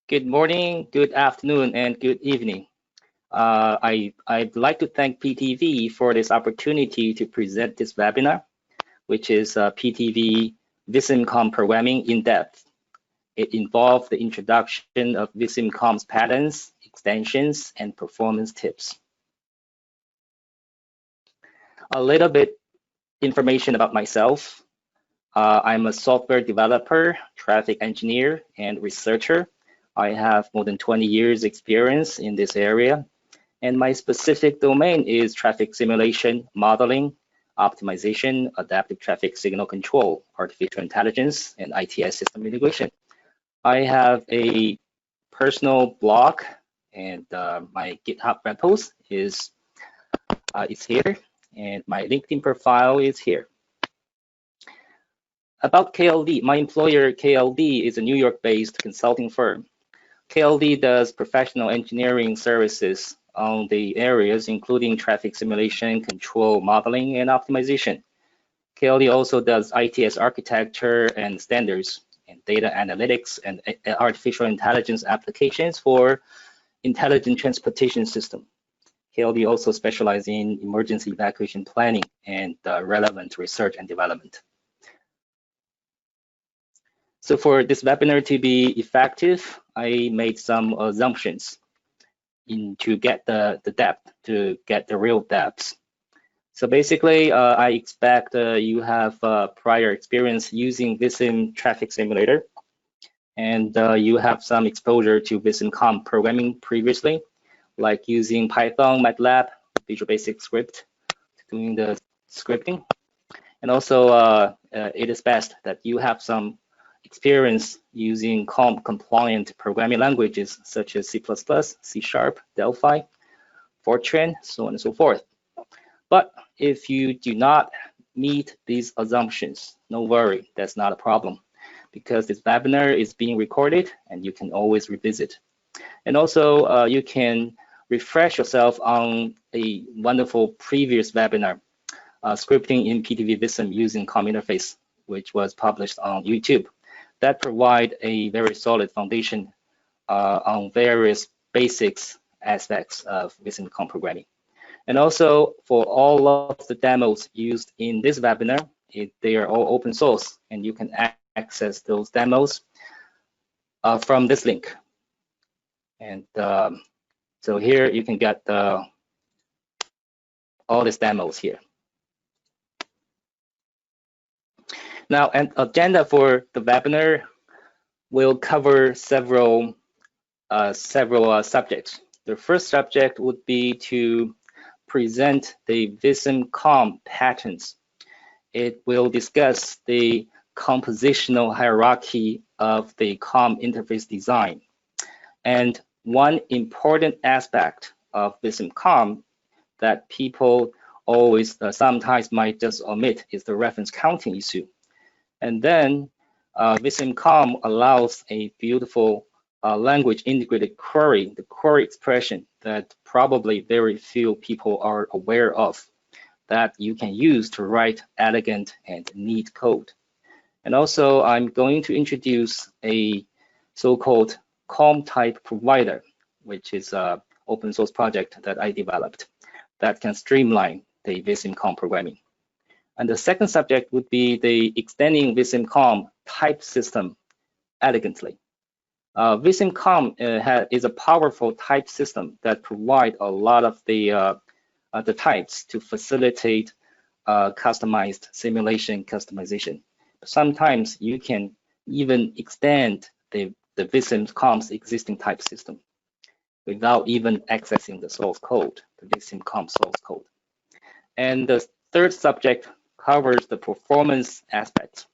Good morning, good afternoon, and good evening. I'd like to thank PTV for this opportunity to present this webinar, which is PTV Vissim COM programming in depth. It involved the introduction of Vissim COM's patterns, extensions, and performance tips. A little bit information about myself. I'm a software developer, traffic engineer, and researcher. I have more than 20 years experience in this area, and my specific domain is traffic simulation, modeling, optimization, adaptive traffic signal control, artificial intelligence, and ITS system integration. I have a personal blog, and my GitHub repos is here, and my LinkedIn profile is here. About KLD, my employer KLD is a New York-based consulting firm. KLD does professional engineering services on the areas including traffic simulation, control, modeling, and optimization. KLD also does ITS architecture and standards, and data analytics and artificial intelligence applications for intelligent transportation system. KLD also specializes in emergency evacuation planning and relevant research and development. So for this webinar to be effective, I made some assumptions to get the depth, to get the real depths. So basically, I expect you have prior experience using Vissim Traffic Simulator, and you have some exposure to Vissim COM programming previously, like using Python, MATLAB, Visual Basic Script, doing the scripting. And also, it is best that you have some experience using COM-compliant programming languages such as C++, C#, Delphi, Fortran, so on and so forth. But if you do not meet these assumptions, no worry, that's not a problem, because this webinar is being recorded and you can always revisit. And also, you can refresh yourself on a wonderful previous webinar, scripting in PTV Vissim using COM interface, which was published on YouTube. That provide a very solid foundation on various basics aspects of Vissim COM programming. And also for all of the demos used in this webinar, they are all open source, and you can access those demos from this link. And so here you can get all these demos here. Now, an agenda for the webinar will cover several subjects. The first subject would be to present the Vissim COM patterns. It will discuss the compositional hierarchy of the COM interface design. And one important aspect of Vissim COM that people always sometimes might just omit is the reference counting issue. And then Vissim COM allows a beautiful language integrated query, the query expression that probably very few people are aware of, that you can use to write elegant and neat code. And also, I'm going to introduce a so-called COM type provider, which is an open source project that I developed that can streamline the Vissim COM programming. And the second subject would be the extending Vissim COM type system elegantly. Vissim COM is a powerful type system that provides a lot of the types to facilitate customized simulation customization. Sometimes you can even extend the Vissim COM's existing type system without even accessing the source code, the Vissim COM source code. And the third subject covers the performance aspects.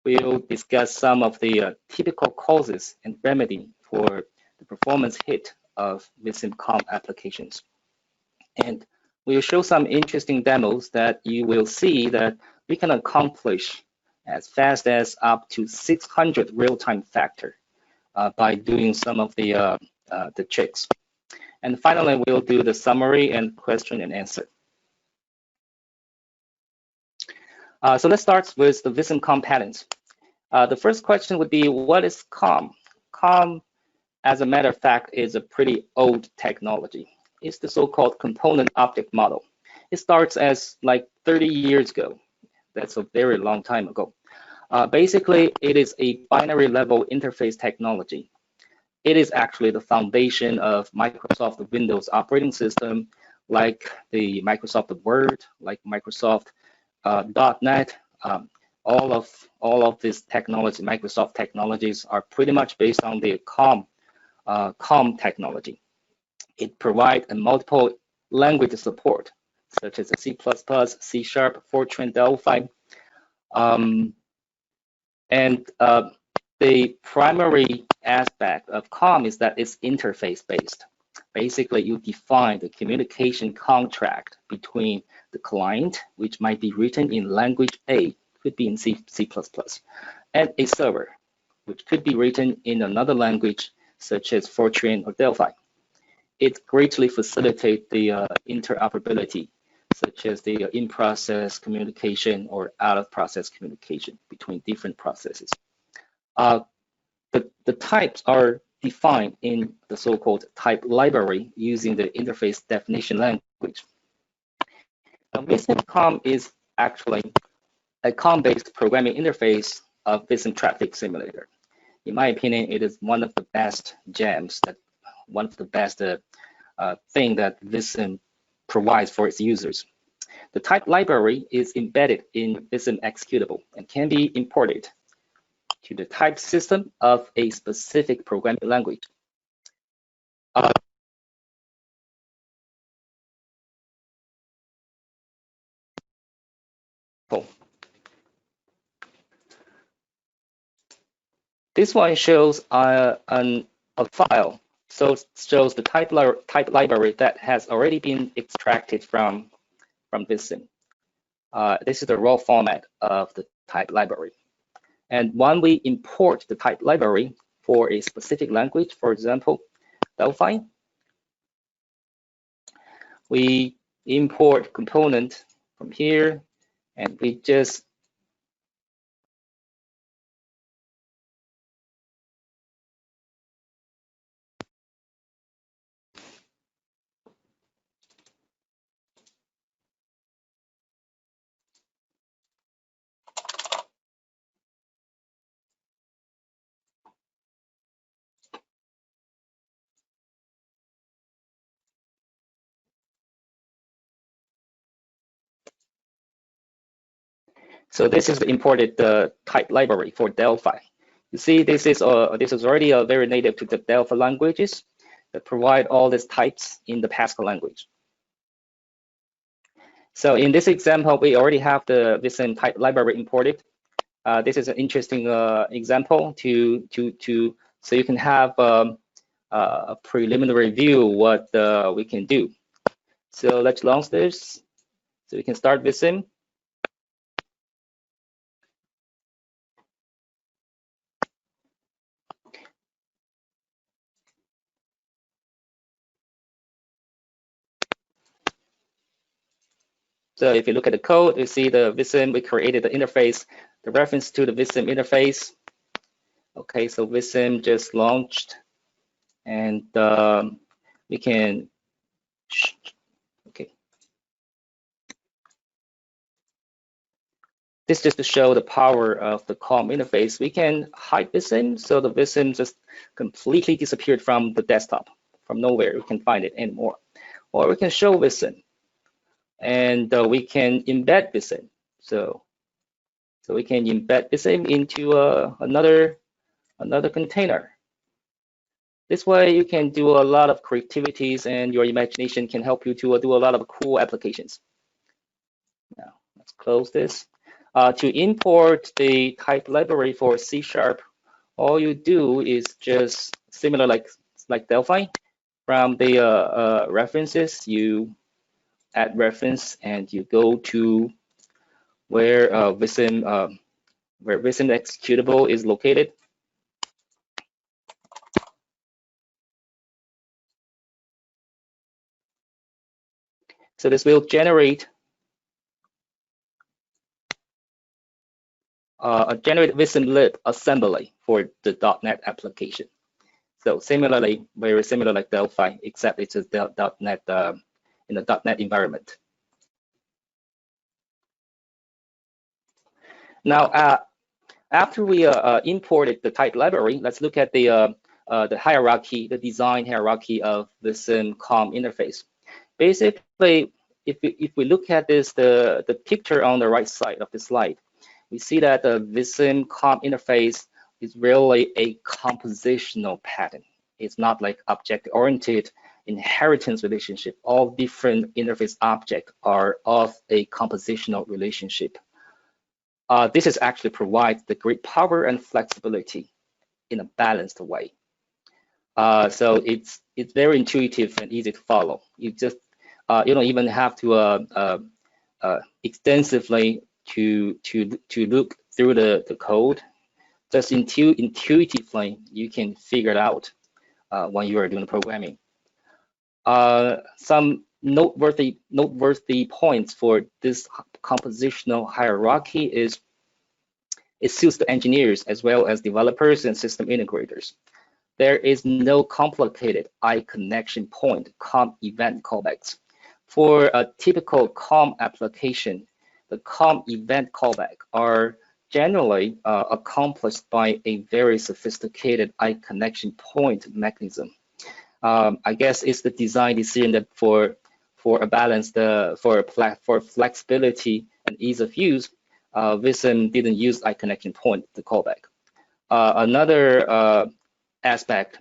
We'll discuss some of the typical causes and remedy for the performance hit of Vissim COM applications. And we'll show some interesting demos that you will see that we can accomplish as fast as up to 600 real-time factor by doing some of the tricks. And finally, we'll do the summary and question and answer. So let's start with the Vissim COM patterns. The first question would be, what is COM? COM as a matter of fact, is a pretty old technology. It's the so-called component object model. It starts as like 30 years ago. That's a very long time ago. Basically, it is a binary level interface technology. It is actually the foundation of Microsoft Windows operating system, like the Microsoft Word, like Microsoft .NET. All of these technology, Microsoft technologies, are pretty much based on the COM technology. It provides a multiple language support, such as C++, C#, Fortran, Delphi. The primary aspect of COM is that it's interface-based. Basically, you define the communication contract between the client, which might be written in language A, could be in C++, and a server, which could be written in another language, such as Fortran or Delphi. It greatly facilitates the interoperability, such as the in-process communication or out-of-process communication between different processes. The types are defined in the so-called type library using the interface definition language. Vissim COM is actually a COM-based programming interface of Vissim traffic simulator. In my opinion, it is one of the best gems, one of the best thing that Vissim provides for its users. The type library is embedded in Vissim executable and can be imported to the type system of a specific programming language. This one shows a file, so it shows the type library that has already been extracted from Vissim. This is the raw format of the type library. And when we import the type library for a specific language, for example, Delphi, we import component from here, and we just so this is the imported type library for Delphi. You see, this is already very native to the Delphi languages that provide all these types in the Pascal language. So in this example, we already have the Vissim type library imported. This is an interesting example so you can have a preliminary view what we can do. So let's launch this. So we can start Vissim. So if you look at the code, you see the Vissim, we created the interface, the reference to the Vissim interface. Okay, so Vissim just launched, and we can, okay. This just to show the power of the COM interface. We can hide Vissim, so the Vissim just completely disappeared from the desktop, from nowhere. We can find it anymore. Or we can show Vissim, and we can embed Vissim. So we can embed Vissim into another container. This way, you can do a lot of creativities, and your imagination can help you to do a lot of cool applications. Now, let's close this. To import the type library for C#, all you do is just similar like Delphi. From the references, you add reference, and you go to where Vissim executable is located. So this will generate a generate Vissim lib assembly for the .NET application. So similarly, very similar like Delphi, except it's a .NET in the .NET environment. Now, after we imported the type library, let's look at the hierarchy, the design hierarchy of the Vissim COM interface. Basically, if we look at this, the picture on the right side of the slide, we see that the Vissim COM interface is really a compositional pattern. It's not like object-oriented inheritance relationship. All different interface objects are of a compositional relationship. This is actually provides the great power and flexibility in a balanced way. So it's very intuitive and easy to follow. You don't even have to extensively to look through the code. Just intuitively you can figure it out when you are doing programming. Some noteworthy points for this compositional hierarchy is it suits the engineers as well as developers and system integrators. There is no complicated connection point COM event callbacks. For a typical COM application, the COM event callback are generally accomplished by a very sophisticated connection point mechanism. I guess it's the design decision that for a balance, for flexibility and ease of use, Vissim didn't use connection point to callback. Another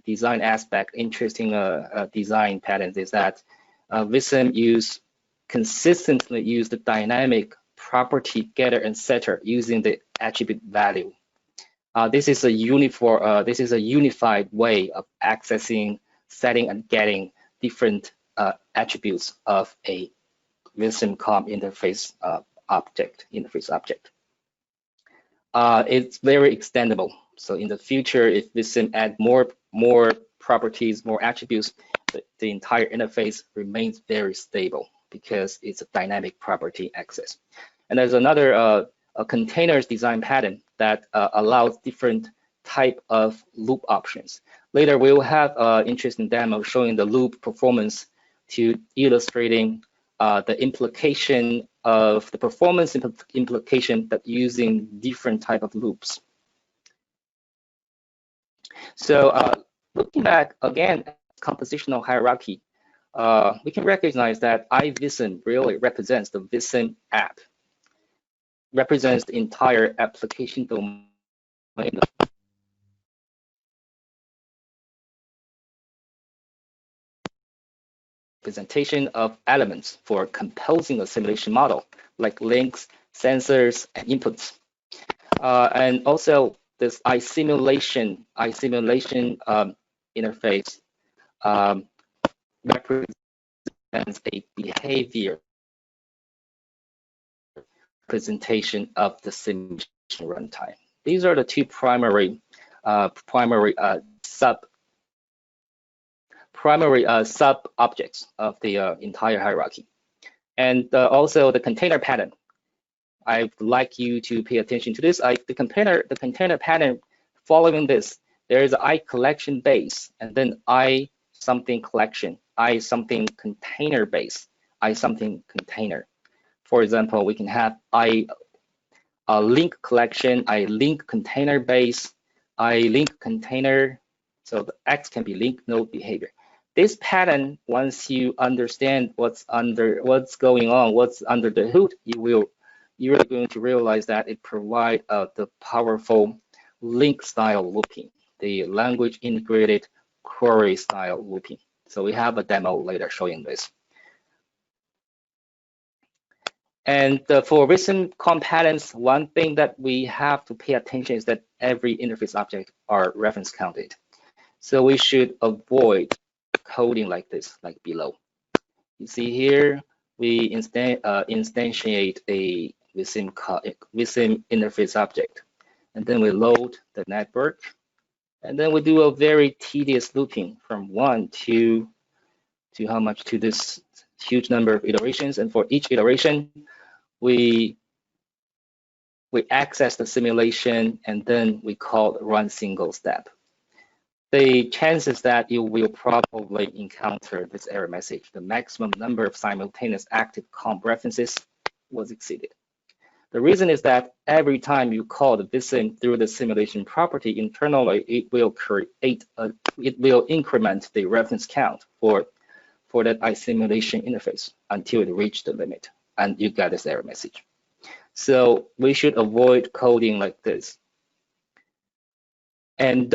design aspect, interesting design patterns is that Vissim consistently use the dynamic property getter and setter using the attribute value. This is a unified way of accessing, setting, and getting different attributes of a Vissim COM interface object. It's very extendable. So in the future, if Vissim add more properties, more attributes, the entire interface remains very stable because it's a dynamic property access. And there's another a containers design pattern that allows different type of loop options. Later, we will have an interesting demo showing the loop performance to illustrating the implication of the performance implication that using different type of loops. So looking back again at compositional hierarchy, we can recognize that iVissim really represents the Vissim app, represents the entire application domain. Representation of elements for composing a simulation model, like links, sensors, and inputs. And also this iSimulation interface represents a behavior representation of the simulation runtime. These are the two primary sub objects of the entire hierarchy. And also the container pattern. I'd like you to pay attention to this. The container pattern following this, there is I collection base, and then I something collection, I something container base, I something container. For example, we can have I link collection, I link container base, I link container. So the X can be link node behavior. This pattern, once you understand what's going on, what's under the hood, you're going to realize that it provides the powerful link style looping, the language integrated query style looping. So we have a demo later showing this. And for Vissim COM patterns, one thing that we have to pay attention is that every interface object are reference counted. So we should avoid coding like this, like below. You see here, we instantiate a Vissim interface object, and then we load the network, and then we do a very tedious looping from 1 to how much, to this huge number of iterations. And for each iteration, we access the simulation, and then we call run single step. the chances that you will probably encounter this error message, the maximum number of simultaneous active comp references was exceeded. The reason is that every time you call the Vissim through the simulation property internally, it will increment the reference count for that iSimulation interface until it reaches the limit, and you get this error message. So we should avoid coding like this. And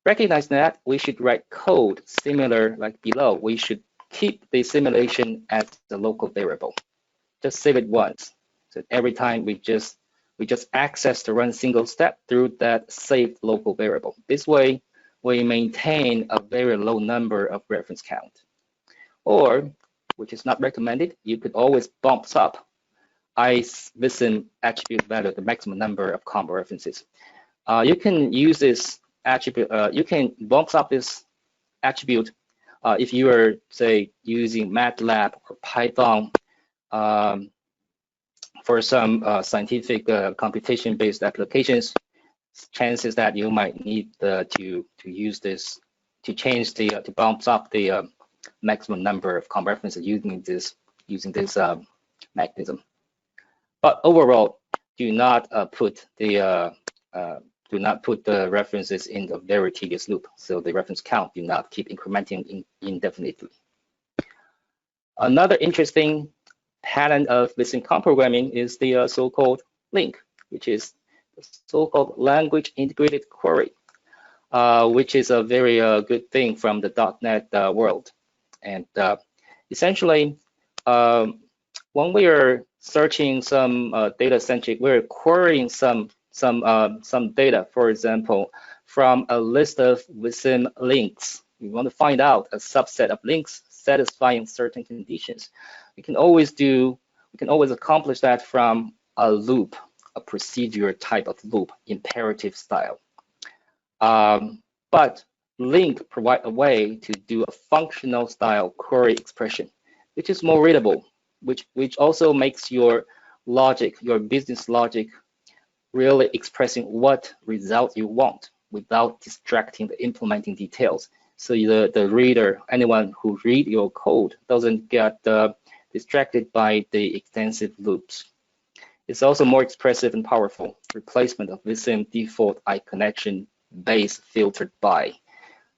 recognize that we should write code similar like below. We should keep the simulation as the local variable. Just save it once. So every time we just access to run single step through that saved local variable. This way, we maintain a very low number of reference count. Or, which is not recommended, you could always bump up iVissim attribute value, the maximum number of comp references. You can use this attribute, you can bump up this attribute if you are, say, using MATLAB or Python for some scientific computation-based applications. Chances that you might need to use this to change the to bump up the maximum number of comp references using this mechanism. But overall, do not put the references in a very tedious loop, so the reference count do not keep incrementing indefinitely. Another interesting pattern of Vissim COM programming is the so-called link, which is the so-called language integrated query, which is a very good thing from the .NET world. And essentially, when we are searching some data-centric, we're querying some data, for example, from a list of Vissim links. We want to find out a subset of links satisfying certain conditions. We can always accomplish that from a loop, a procedure type of loop, imperative style. But link provide a way to do a functional style query expression, which is more readable, which also makes your logic, your business logic, really expressing what result you want without distracting the implementing details. So the reader, anyone who read your code, doesn't get distracted by the extensive loops. It's also more expressive and powerful replacement of Vissim default iConnection base filtered by.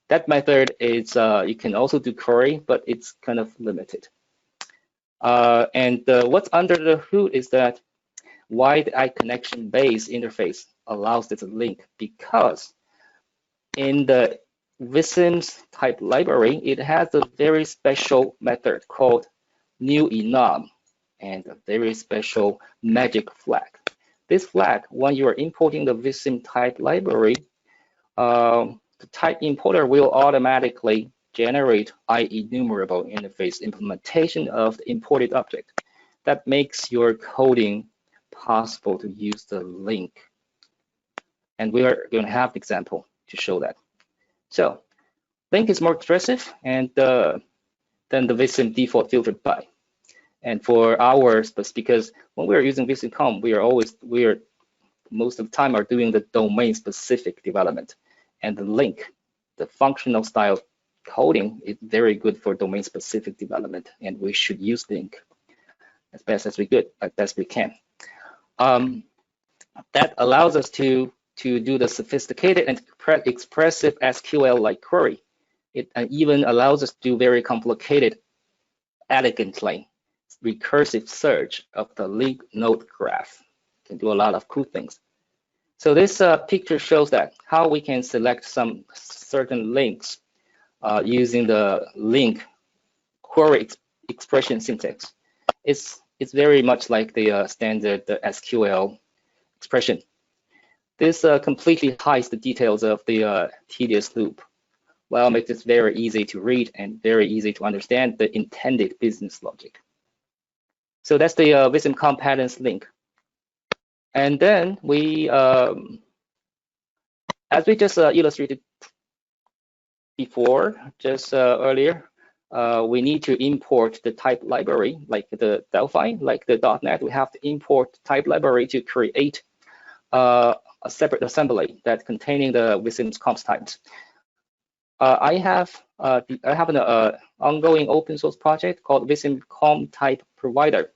That method is, you can also do query, but it's kind of limited. And what's under the hood is that why the iConnection base interface allows this link, because in the Vissim's type library, it has a very special method called new enum and a very special magic flag. This flag, when you are importing the Vissim type library, the type importer will automatically generate IEnumerable interface implementation of the imported object. That makes your coding possible to use the link. And we are going to have an example to show that. So link is more expressive and than the Vissim default filtered by. And for ours, because when we are using Vissim COM, we are most of the time are doing the domain specific development. And the link, the functional style coding is very good for domain specific development, and we should use link as best as we can. That allows us to do the sophisticated and expressive SQL-like query. It even allows us to do very complicated, elegantly recursive search of the link node graph. Can do a lot of cool things. So this picture shows that how we can select some certain links using the link query expression syntax. It's very much like the standard SQL expression. This completely hides the details of the tedious loop, while makes it very easy to read and very easy to understand the intended business logic. So that's the Vissim COM patterns link. And then we, as we just illustrated before, just earlier, we need to import the type library, like the Delphi, like the .NET. We have to import type library to create a separate assembly that containing the Vissim comps types. I have an ongoing open source project called Vissim COM type provider,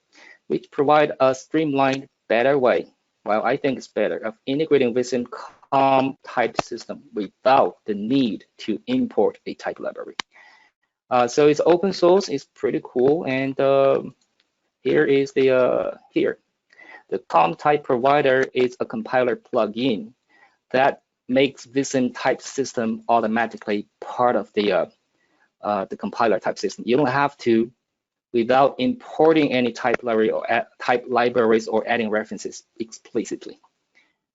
which provide a streamlined, better way. Well, I think it's better of integrating Vissim COM type system without the need to import a type library. So it's open source, it's pretty cool, and here is the The COM type provider is a compiler plugin that makes Vissim type system automatically part of the compiler type system. You don't have to, without importing any type library or type libraries or adding references explicitly.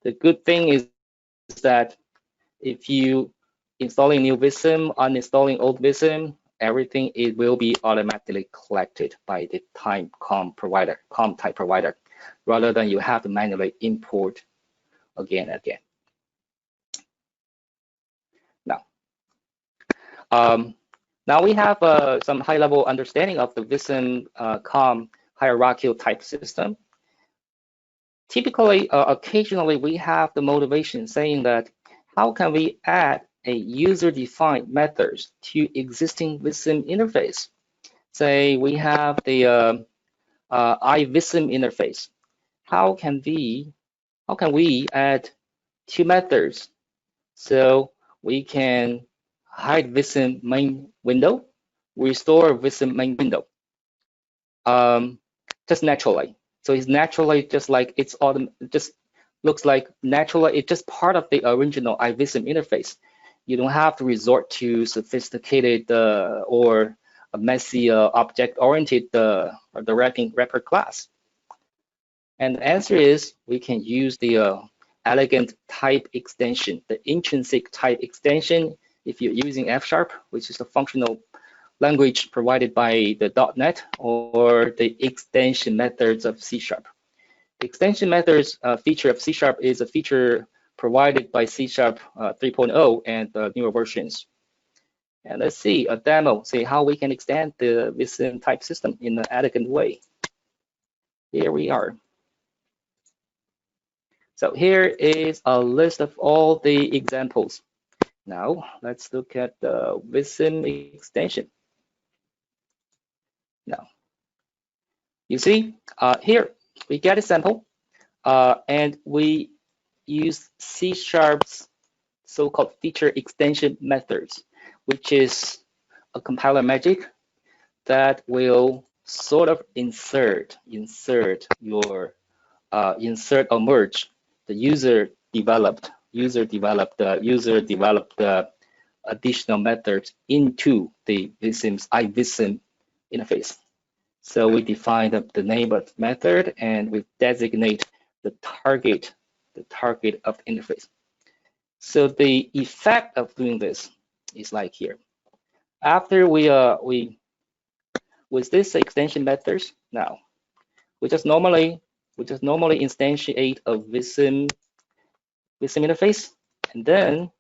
The good thing is that if you installing new Vissim, uninstalling old Vissim, everything it will be automatically collected by the COM type provider, rather than you have to manually import again and again. Now we have some high-level understanding of the Vissim COM hierarchical type system. Typically, occasionally, we have the motivation saying that how can we add a user-defined methods to existing Vissim interface? Say we have the iVissim interface. How can we add two methods so we can hide Vissim main window, restore Vissim main window, just naturally. So it's naturally just like it's just looks like naturally it's just part of the original iVissim interface. You don't have to resort to sophisticated or a messy object-oriented wrapper class. And the answer is we can use the elegant type extension, the intrinsic type extension. If you're using F#, which is the functional language provided by the .NET, or the extension methods of C#. Extension methods feature of C# is a feature provided by C# 3.0 and newer versions. And let's see a demo, see how we can extend the Vissim type system in an elegant way. Here we are. So here is a list of all the examples. Now let's look at the Vissim extension. Now, you see here we get a sample and we use C#'s so-called feature extension methods, which is a compiler magic that will sort of insert or merge the user developed additional methods into the iVissim interface. So we define the name of the method and we designate the target of the interface. So the effect of doing this is like here. After with this extension methods, now we just normally instantiate a Vissim interface, and then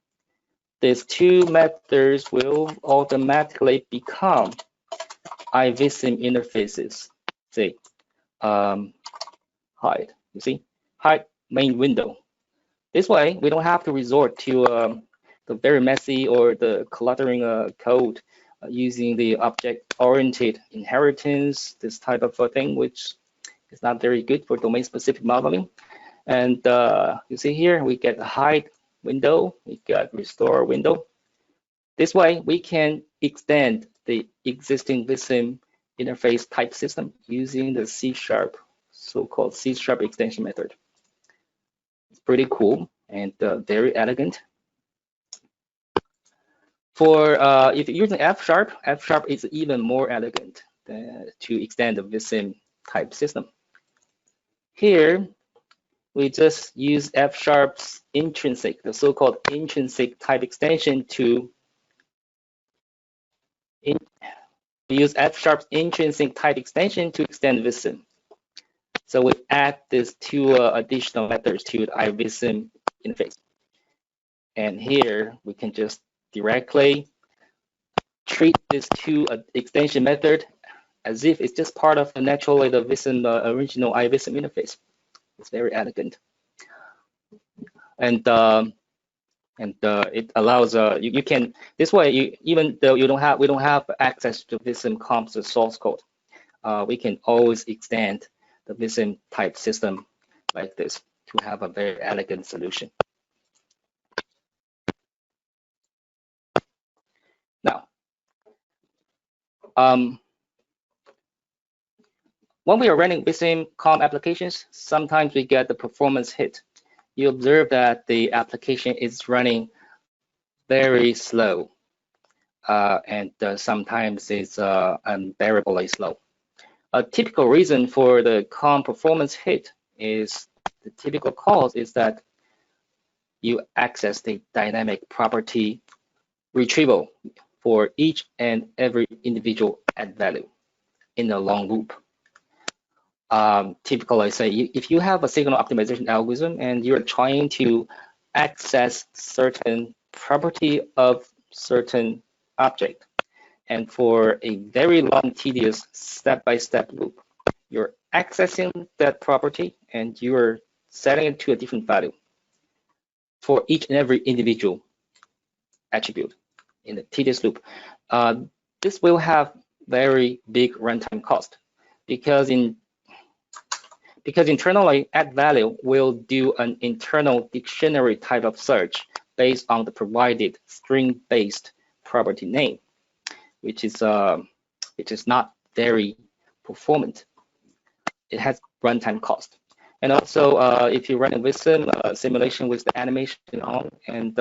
these two methods will automatically become iVissim interfaces. Say hide. You see, hide main window. This way, we don't have to resort to the very messy or the cluttering code using the object-oriented inheritance, this type of thing, which is not very good for domain-specific modeling. And you see here, we get a hide window, we got restore window. This way, we can extend the existing Vissim interface type system using the C#, so-called C# extension method. It's pretty cool and very elegant. For if you're using F#, F# is even more elegant to extend the Vissim type system. Here, we just use F#'s intrinsic, the so-called intrinsic type extension to use F#'s intrinsic type extension to extend Vissim. So we add these two additional methods to the iVissim interface. And here we can just directly treat these two extension method as if it's just part of the naturally the Vissim original iVissim interface. It's very elegant. it allows you can this way even though we don't have access to Vissim COM's source code, we can always extend the Vissim type system like this to have a very elegant solution. Now, when we are running Vissim COM applications, sometimes we get the performance hit. You observe that the application is running very slow, and sometimes it's unbearably slow. A typical reason for the COM performance hit is the typical cause is that you access the dynamic property retrieval for each and every individual add value in a long loop. Typically, say if you have a signal optimization algorithm and you're trying to access certain property of certain object, and for a very long, tedious step-by-step loop, you're accessing that property and you're setting it to a different value for each and every individual attribute in the tedious loop. This will have very big runtime cost because internally add value will do an internal dictionary type of search based on the provided string-based property name, which is not very performant. It has runtime cost. And also, if you run a Vissim simulation with the animation on and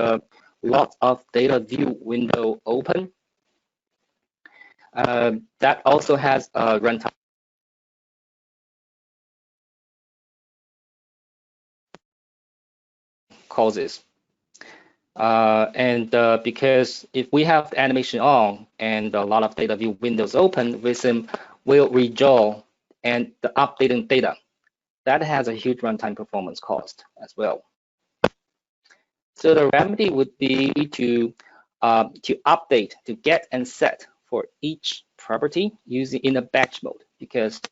lots of data view window open, that also has runtime causes. Because if we have the animation on and a lot of data view windows open, Vissim will redraw and the updating data. That has a huge runtime performance cost as well. So the remedy would be to update, to get and set for each property using in a batch mode, because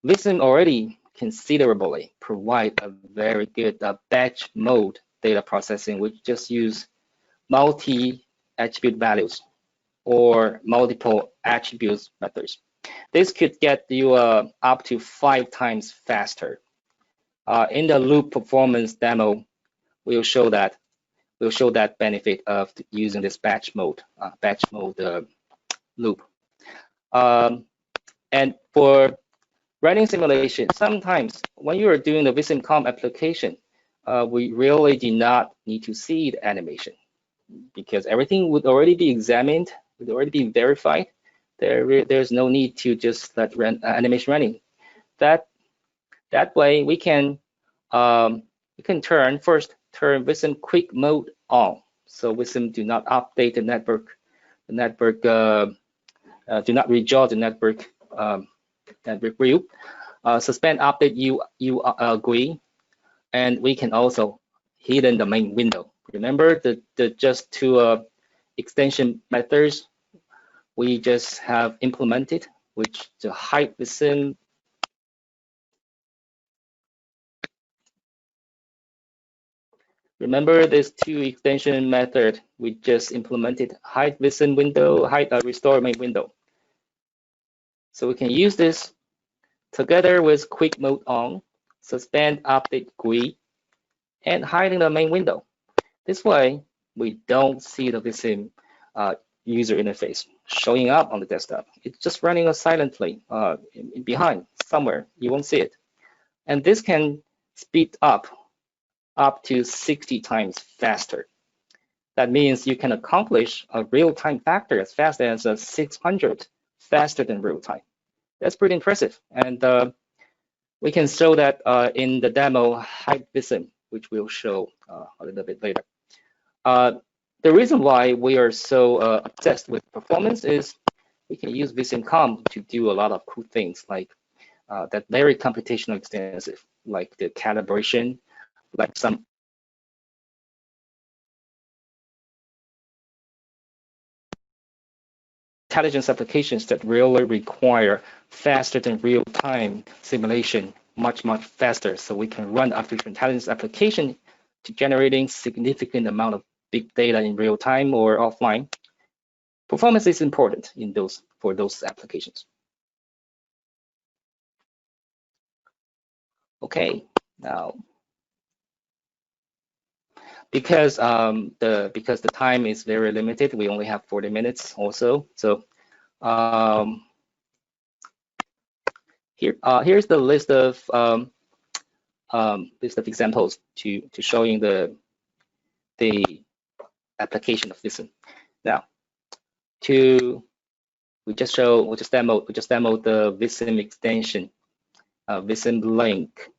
Vissim already considerably provide a very good batch mode data processing, which just use multi-attribute values or multiple attributes methods. This could get you up to 5 times faster. In the loop performance demo, we'll show that benefit of using this batch mode loop. And for running simulation, sometimes when you are doing the Vissim COM application, we really do not need to see the animation because everything would already be examined, would already be verified. There's no need to just let animation running. That way we can turn Vissim quick mode on, so Vissim do not update the network. Do not redraw the network view. Suspend update you agree, and we can also hidden the main window. Remember the just two extension methods we just have implemented, which to hide Vissim. Remember this two extension method we just implemented: hide Vissim window, hide restore main window. So we can use this together with quick mode on, suspend update GUI, and hiding the main window. This way, we don't see the Vissim user interface showing up on the desktop. It's just running silently behind somewhere. You won't see it. And this can speed up to 60 times faster. That means you can accomplish a real-time factor as fast as 600 faster than real-time. That's pretty impressive. And we can show that in the demo hide Vissim, which we'll show a little bit later. The reason why we are so obsessed with performance is we can use Vissim COM to do a lot of cool things like that very computational extensive, like the calibration, like some intelligence applications that really require faster than real-time simulation, much faster. So we can run artificial intelligence application to generating significant amount of big data in real time or offline, performance is important in for those applications. Okay, now because the time is very limited, we only have 40 minutes also. So here's the list of examples to showing the application of Vissim. Now, we just demoed the Vissim extension, Vissim link.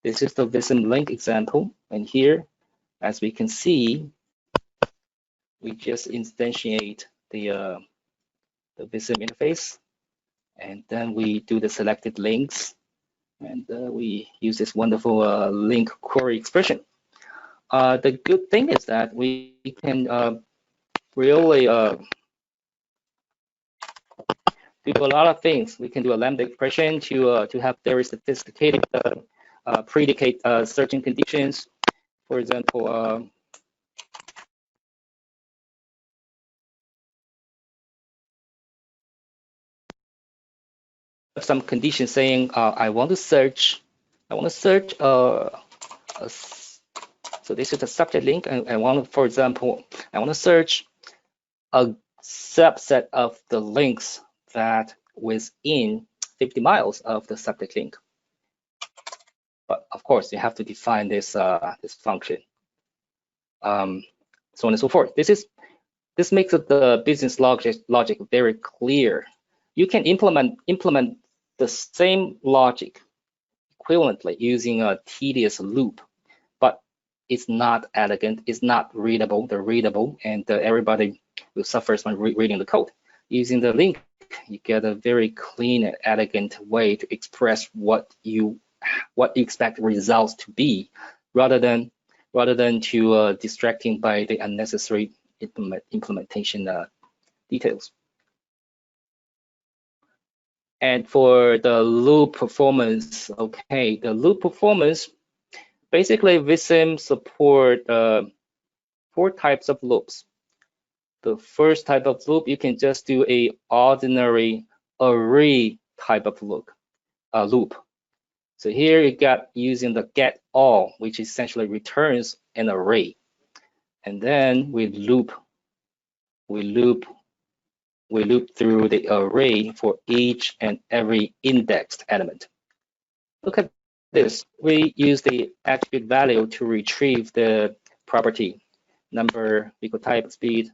This is the Vissim link example, and here, as we can see, we just instantiate the Vissim interface, and then we do the selected links, and we use this wonderful link query expression. The good thing is that we can really do a lot of things. We can do a lambda expression to have very sophisticated predicate searching conditions. For example, some conditions saying I want to search. So this is a subject link, and I want to, for example, I want to search a subset of the links that within 50 miles of the subject link. But of course, you have to define this this function, so on and so forth. This makes the business logic very clear. You can implement the same logic equivalently using a tedious loop, but it's not elegant, it's not readable, and everybody will suffer when reading the code. Using the link, you get a very clean and elegant way to express what you expect results to be, rather than distracting by the unnecessary implementation details. And for the loop performance, okay, the loop performance, basically Vissim support 4 types of loops. The first type of loop, you can just do a ordinary array type of loop. So here you got using the get all, which essentially returns an array, and then we loop through the array for each and every indexed element. Look at this. We use the attribute value to retrieve the property, number, vehicle type, speed,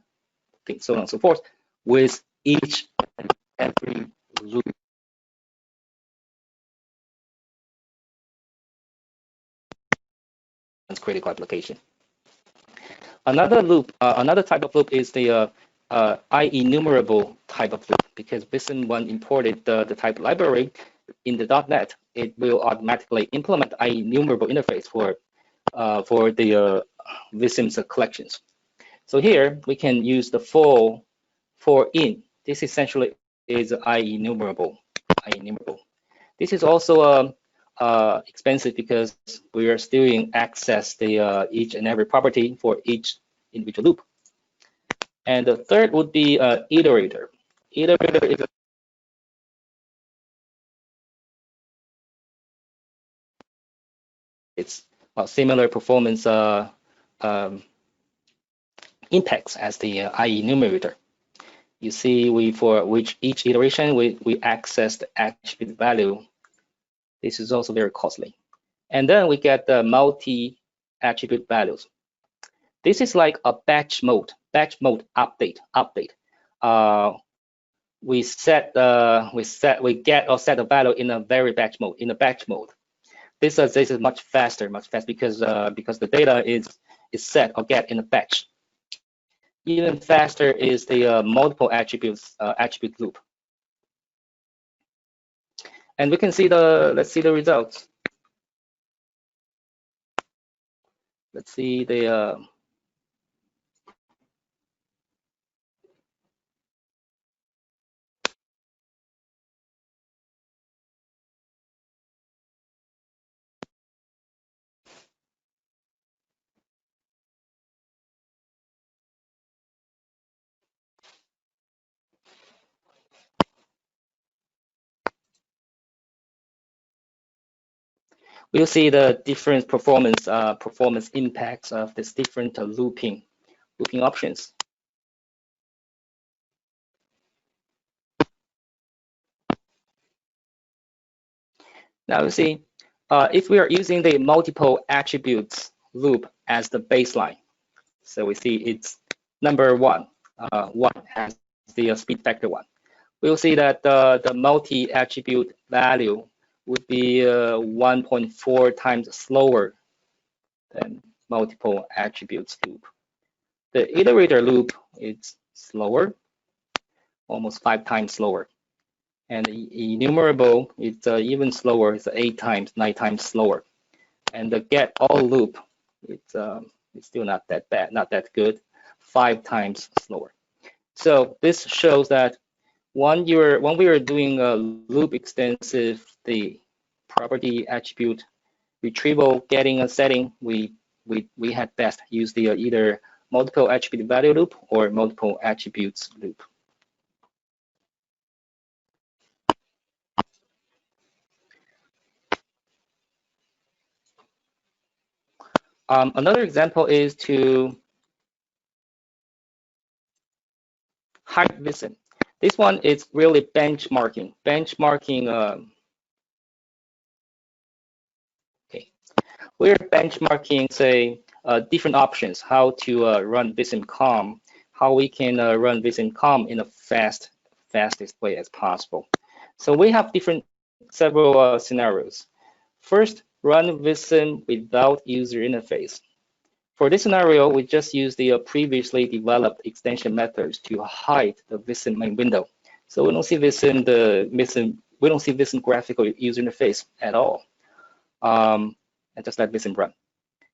so on and so forth, with each and every loop. Critical application. Another type of loop is the IEnumerable type of loop, because Vissim one imported the type library in the .NET. It will automatically implement IEnumerable interface for the Vissim's collections. So here we can use the for in. This essentially is IEnumerable. This is also expensive because we are still access the each and every property for each individual loop. And the third would be iterator. Iterator is it's similar performance impacts as the IEnumerator. You see, for each iteration we access the attribute value. This is also very costly. And then we get the multi-attribute values. This is like a batch mode update. We set a value in a very batch mode. This is much faster because the data is set or get in a batch. Even faster is the multiple attributes attribute loop. And we can see let's see the results. Let's see the we'll see the different performance impacts of these different looping options. Now you see, if we are using the multiple attributes loop as the baseline, so we see it's number one has the speed factor 1. We'll see that the multi-attribute value would be 1.4 times slower than multiple attributes loop. The iterator loop is slower, almost 5 times slower. And the enumerable is even slower, it's 8 times, 9 times slower. And the get all loop, it's still not that bad, not that good, 5 times slower. So this shows that when we are doing a loop extensive, the property attribute retrieval, getting a setting, we had best use the either multiple attribute value loop or multiple attributes loop. Another example is to hide Vissim. This one is really benchmarking. Okay, we're benchmarking, say, different options, how to run Vissim COM, how we can run Vissim COM in a fastest way as possible. So we have several scenarios. First, run Vissim without user interface. For this scenario, we just use the previously developed extension methods to hide the Vissim main window. So we don't see Vissim graphical user interface at all. And just let Vissim run.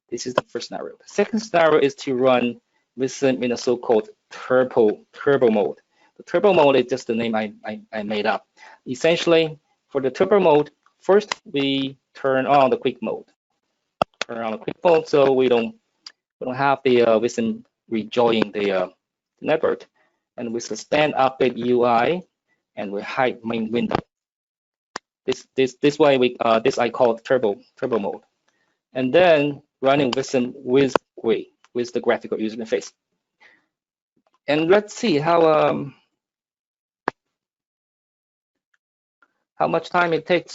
This is the first scenario. The second scenario is to run Vissim in a so-called turbo mode. The turbo mode is just the name I made up. Essentially, for the turbo mode, first we turn on the quick mode. So we don't have the Vissim rejoin the network, and we suspend update UI, and we hide main window. This way this I call turbo mode, and then running Vissim with GUI, with the graphical user interface. And let's see how much time it takes.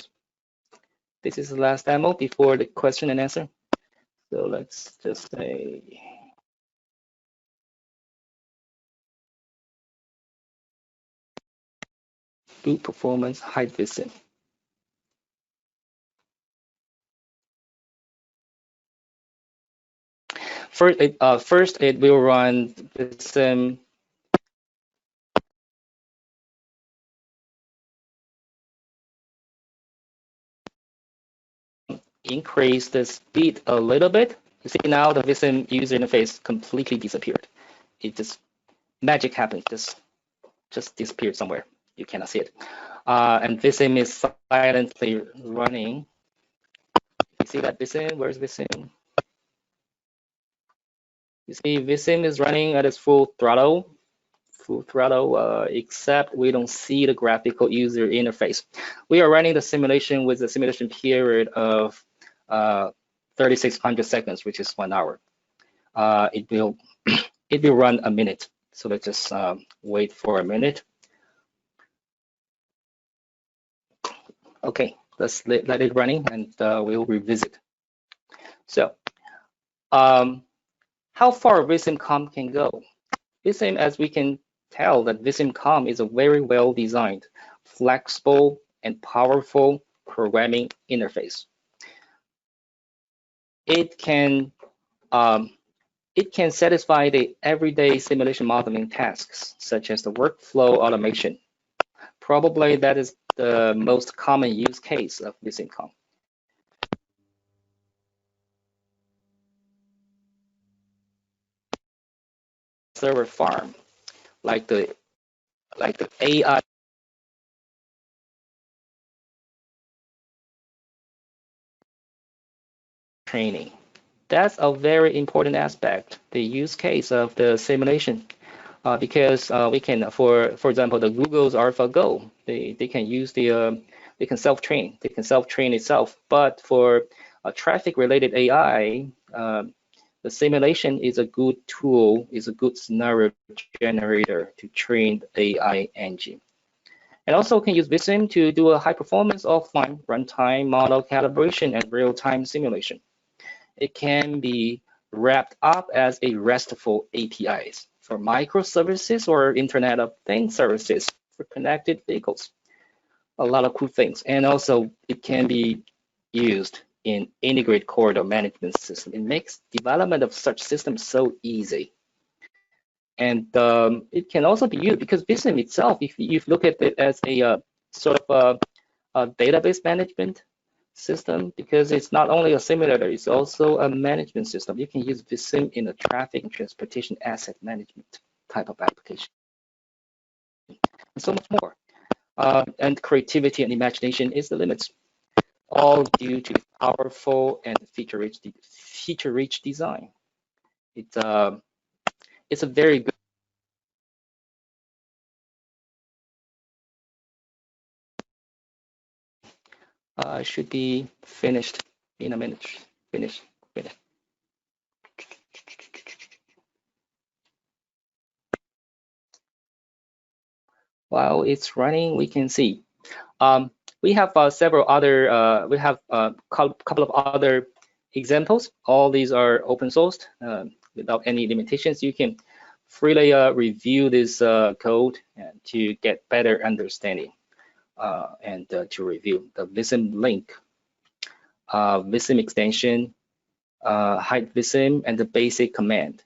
This is the last demo before the question and answer. So let's just say boot performance, hide Vissim. First it will run Vissim increase the speed a little bit. You see now the Vissim user interface completely disappeared. It just magic happened, just disappeared somewhere. You cannot see it. And Vissim is silently running. You see that Vissim? Where's Vissim? You see Vissim is running at its full throttle, except we don't see the graphical user interface. We are running the simulation with a simulation period of 3,600 seconds, which is 1 hour. It will run a minute. So let's just wait for a minute. Okay, let's let it running, and we'll revisit. So, how far Vissim COM can go? Vissim, as we can tell, that Vissim COM is a very well designed, flexible, and powerful programming interface. It can satisfy the everyday simulation modeling tasks, such as the workflow automation. Probably that is the most common use case of Vissim COM. Server farm, like the AI training. That's a very important aspect, the use case of the simulation, because we can, for example, the Google's AlphaGo, they can use they can self-train itself. But for traffic-related AI, the simulation is a good tool, is a good scenario generator to train the AI engine. And also can use Vissim to do a high-performance offline runtime model calibration and real-time simulation. It can be wrapped up as a RESTful APIs for microservices or Internet of Things services for connected vehicles. A lot of cool things. And also it can be used in integrated corridor management system. It makes development of such systems so easy. And it can also be used because Vissim itself, if you look at it as a sort of a database management system, because it's not only a simulator, it's also a management system. You can use Vissim in a traffic and transportation asset management type of application. And so much more. And creativity and imagination is the limits, all due to powerful and feature-rich design. It's a very good. Should be finished in a minute. Finish. While it's running, we can see. We have several other, we have a couple of other examples. All these are open sourced without any limitations. You can freely review this code to get better understanding and to review the Vissim link, Vissim extension, hide Vissim, and the basic command.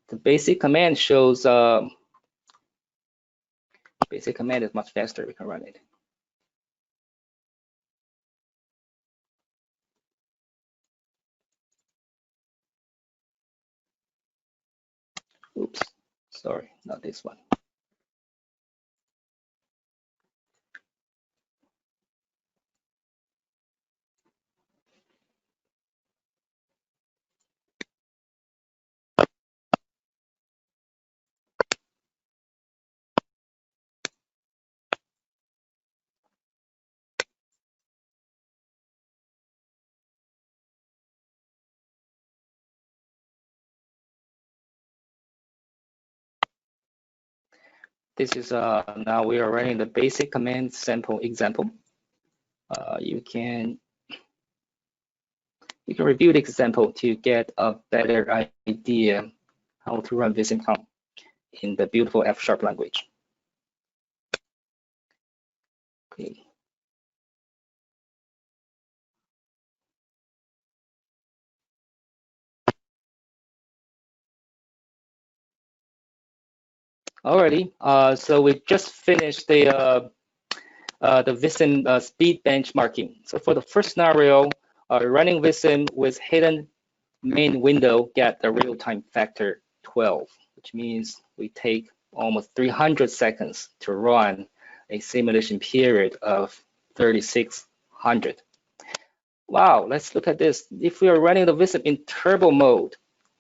The basic command shows basic command is much faster. We can run it. Oops, sorry, not this one. This is now we are running the basic command sample example. You can review the example to get a better idea how to run Vissim COM in the beautiful F# language. Okay. Alrighty, so we just finished the Vissim speed benchmarking. So for the first scenario, running Vissim with hidden main window get the real-time factor 12, which means we take almost 300 seconds to run a simulation period of 3600. Wow, let's look at this. If we are running the Vissim in turbo mode,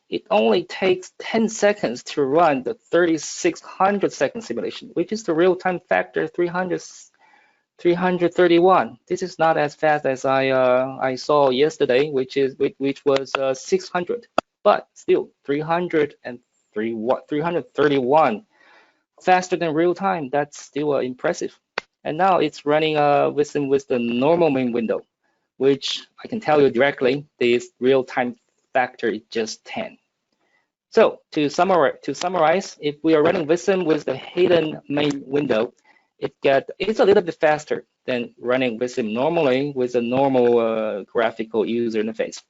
it only takes 10 seconds to run the 3600 second simulation, which is the real-time factor 331. This is not as fast as I saw yesterday, which was 600, but still 331 faster than real time. That's still impressive. And now it's running with the normal main window, which I can tell you directly, this real time factor is just 10. So to summarize, if we are running Vissim with the hidden main window, it's a little bit faster than running Vissim normally with a normal graphical user interface.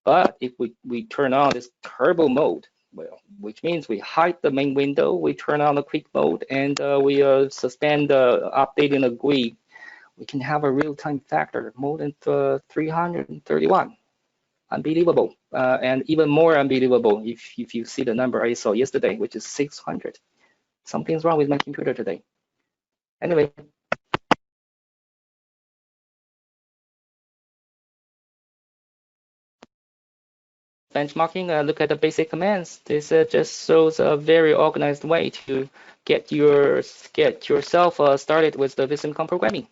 But if we turn on this turbo mode, well, which means we hide the main window, we turn on the quick mode, and we suspend updating the GUI, we can have a real-time factor more than 331. Unbelievable, and even more unbelievable if you see the number I saw yesterday, which is 600. Something's wrong with my computer today. Anyway. Benchmarking, look at the basic commands. This just shows a very organized way to get yourself started with the Vissim COM programming.